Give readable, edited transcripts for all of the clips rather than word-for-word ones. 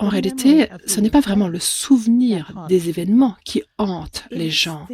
En réalité, ce n'est pas vraiment le souvenir des événements qui hante les gens.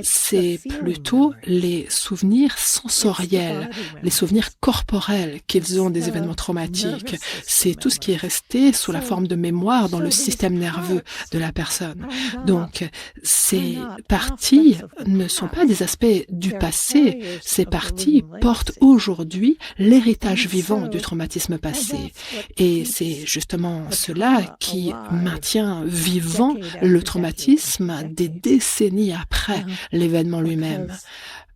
C'est plutôt les souvenirs sensoriels, les souvenirs corporels qu'ils ont des événements traumatiques. C'est tout ce qui est resté sous la forme de mémoire dans le système nerveux de la personne. Donc, ces parties ne sont pas des aspects du passé. Ces parties portent aujourd'hui l'héritage vivant du traumatisme passé. Et c'est justement cela qui maintient vivant le traumatisme des décennies après l'événement lui-même,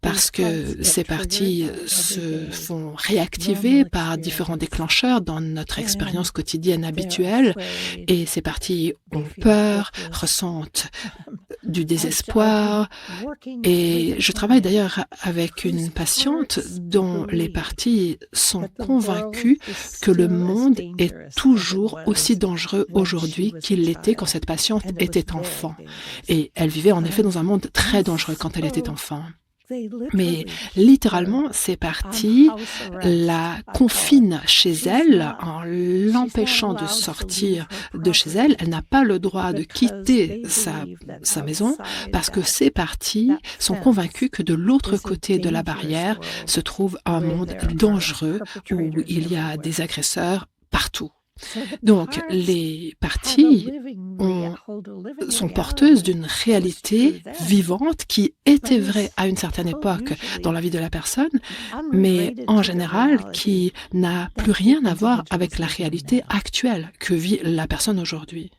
parce que ces parties se font réactiver par différents déclencheurs dans notre expérience quotidienne habituelle, et ces parties ont peur, ressentent du désespoir, et je travaille d'ailleurs avec une patiente dont les parties sont convaincues que le monde est toujours aussi dangereux aujourd'hui qu'il l'était quand cette patiente était enfant. Et elle vivait en effet dans un monde très dangereux quand elle était enfant. Mais littéralement, ces parties la confinent chez elle en l'empêchant de sortir de chez elle. Elle n'a pas le droit de quitter sa maison parce que ces parties sont convaincues que de l'autre côté de la barrière se trouve un monde dangereux où il y a des agresseurs partout. Donc, les parties sont porteuses d'une réalité vivante qui était vraie à une certaine époque dans la vie de la personne, mais en général qui n'a plus rien à voir avec la réalité actuelle que vit la personne aujourd'hui.